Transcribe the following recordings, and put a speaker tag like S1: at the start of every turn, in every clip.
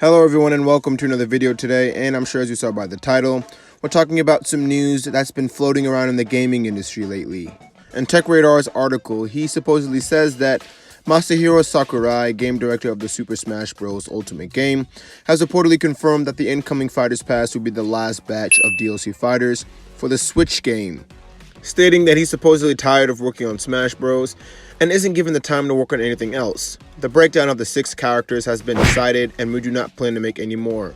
S1: Hello everyone and welcome to another video today, and I'm sure as you saw by the title, we're talking about some news that's been floating around in the gaming industry lately. In Tech Radar's article, he supposedly says that Masahiro Sakurai, game director of the Super Smash Bros. Ultimate game, has reportedly confirmed that the incoming Fighters Pass will be the last batch of DLC fighters for the Switch game, stating that he's supposedly tired of working on Smash Bros. And isn't given the time to work on anything else. The breakdown of the 6 characters has been decided and we do not plan to make any more.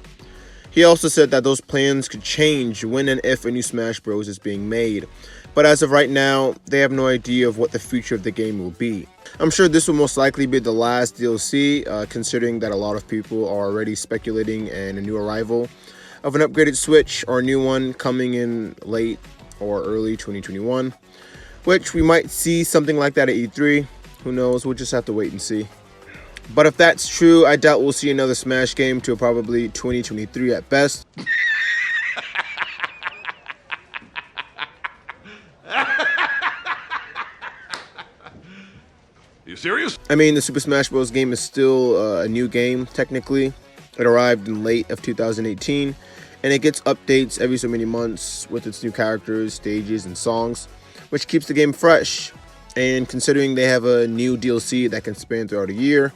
S1: He also said that those plans could change when and if a new Smash Bros. Is being made, but as of right now, they have no idea of what the future of the game will be. I'm sure this will most likely be the last DLC, considering that a lot of people are already speculating in a new arrival of an upgraded Switch or a new one coming in late or early 2021. Which we might see something like that at E3. Who knows? We'll just have to wait and see. But if that's true, I doubt we'll see another Smash game till probably 2023 at best.
S2: You serious?
S1: I mean, the Super Smash Bros. Game is still a new game, technically. It arrived in late of 2018, and it gets updates every so many months with its new characters, stages, and songs, which keeps the game fresh. And considering they have a new DLC that can span throughout a year,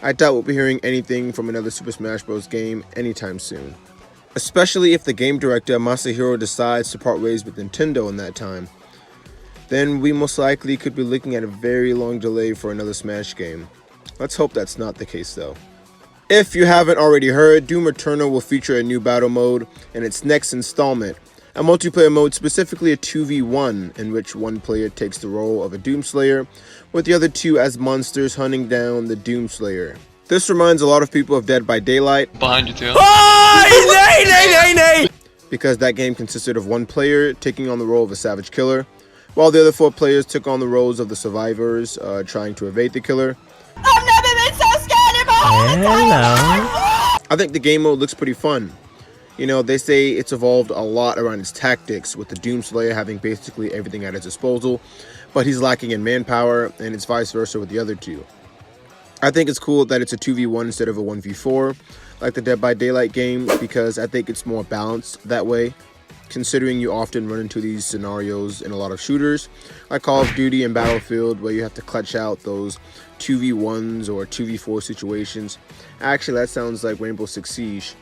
S1: I doubt we'll be hearing anything from another Super Smash Bros. Game anytime soon. Especially if the game director Masahiro decides to part ways with Nintendo in that time. Then we most likely could be looking at a very long delay for another Smash game. Let's hope that's not the case though. If you haven't already heard, Doom Eternal will feature a new battle mode in its next installment. A multiplayer mode, specifically a 2v1, in which one player takes the role of a Doomslayer, with the other two as monsters hunting down the Doomslayer. This reminds a lot of people of Dead by Daylight.
S3: Behind you, too.
S1: Because that game consisted of one player taking on the role of a savage killer, while the other 4 players took on the roles of the survivors, trying to evade the killer.
S4: I've never been so scared in my whole entire life!
S1: I think the game mode looks pretty fun. You know, they say it's evolved a lot around its tactics, with the Doomslayer having basically everything at his disposal, but he's lacking in manpower, and it's vice versa with the other two. I think it's cool that it's a 2v1 instead of a 1v4, like the Dead by Daylight game, because I think it's more balanced that way, considering you often run into these scenarios in a lot of shooters, like Call of Duty and Battlefield, where you have to clutch out those 2v1s or 2v4 situations. Actually, that sounds like Rainbow Six Siege.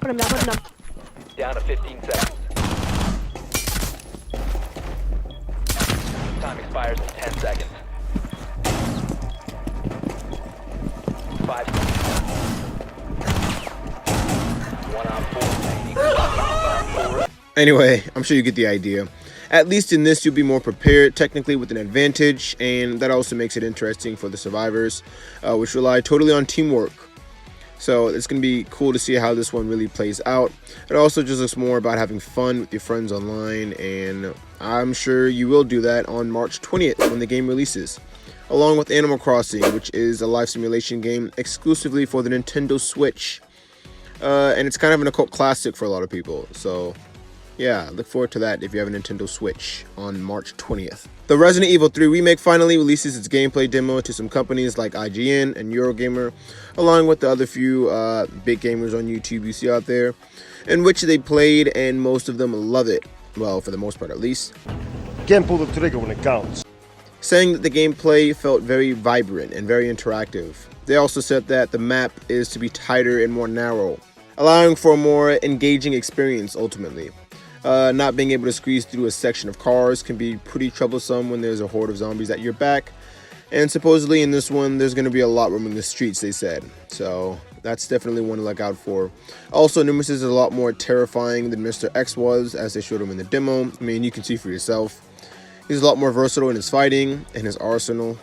S4: Put him down, put him down.
S5: Down to 15 seconds. Time expires in 10 seconds. 5 seconds. 1 on 4.
S1: Anyway, I'm sure you get the idea. At least in this, you'll be more prepared, technically with an advantage, and that also makes it interesting for the survivors, which rely totally on teamwork. So it's going to be cool to see how this one really plays out. It also just looks more about having fun with your friends online, and I'm sure you will do that on March 20th when the game releases, along with Animal Crossing, which is a life simulation game exclusively for the Nintendo Switch. And it's kind of an occult classic for a lot of people, so yeah, look forward to that if you have a Nintendo Switch on March 20th. The Resident Evil 3 Remake finally releases its gameplay demo to some companies like IGN and Eurogamer, along with the other few big gamers on YouTube you see out there, in which they played and most of them love it. Well, for the most part at least.
S6: Can't pull the trigger when it counts.
S1: Saying that the gameplay felt very vibrant and very interactive. They also said that the map is to be tighter and more narrow, allowing for a more engaging experience ultimately. Not being able to squeeze through a section of cars can be pretty troublesome when there's a horde of zombies at your back. And supposedly in this one, there's going to be a lot roaming the streets, they said. So that's definitely one to look out for. Also, Nemesis is a lot more terrifying than Mr. X was, as they showed him in the demo. I mean, you can see for yourself. He's a lot more versatile in his fighting and his arsenal.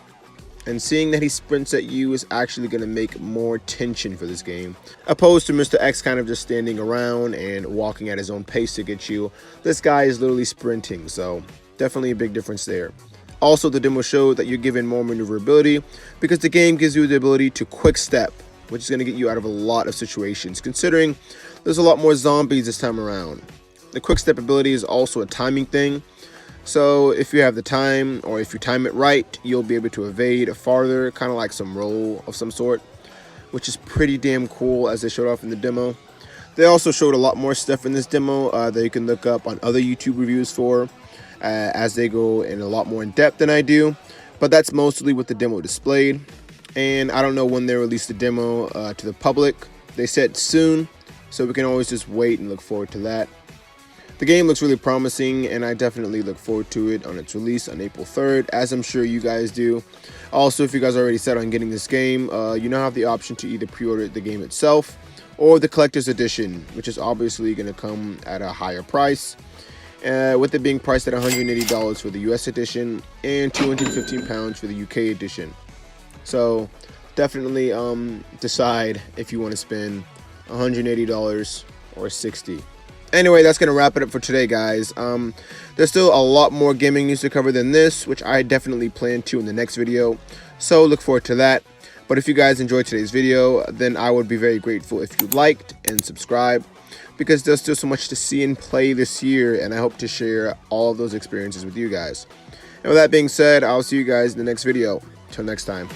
S1: And seeing that he sprints at you is actually going to make more tension for this game. Opposed to Mr. X kind of just standing around and walking at his own pace to get you. This guy is literally sprinting, so definitely a big difference there. Also, the demo showed that you're given more maneuverability because the game gives you the ability to quick step, which is going to get you out of a lot of situations, considering there's a lot more zombies this time around. The quick step ability is also a timing thing. So if you have the time, or if you time it right, you'll be able to evade farther, kind of like some roll of some sort. which is pretty damn cool, as they showed off in the demo. They also showed a lot more stuff in this demo that you can look up on other YouTube reviews for, as they go in a lot more in depth than I do. But that's mostly what the demo displayed, and I don't know when they release the demo to the public. They said soon, so we can always just wait and look forward to that. The game looks really promising, and I definitely look forward to it on its release on April 3rd, as I'm sure you guys do. Also, if you guys are already set on getting this game, you now have the option to either pre-order the game itself or the collector's edition, which is obviously going to come at a higher price, with it being priced at $180 for the US edition and £215 for the UK edition. So definitely decide if you want to spend $180 or $60. Anyway, that's going to wrap it up for today, guys. There's still a lot more gaming news to cover than this, which I definitely plan to in the next video, so look forward to that. But if you guys enjoyed today's video, then I would be very grateful if you liked and subscribed, because there's still so much to see and play this year, and I hope to share all of those experiences with you guys. And with that being said, I'll see you guys in the next video. Till next time.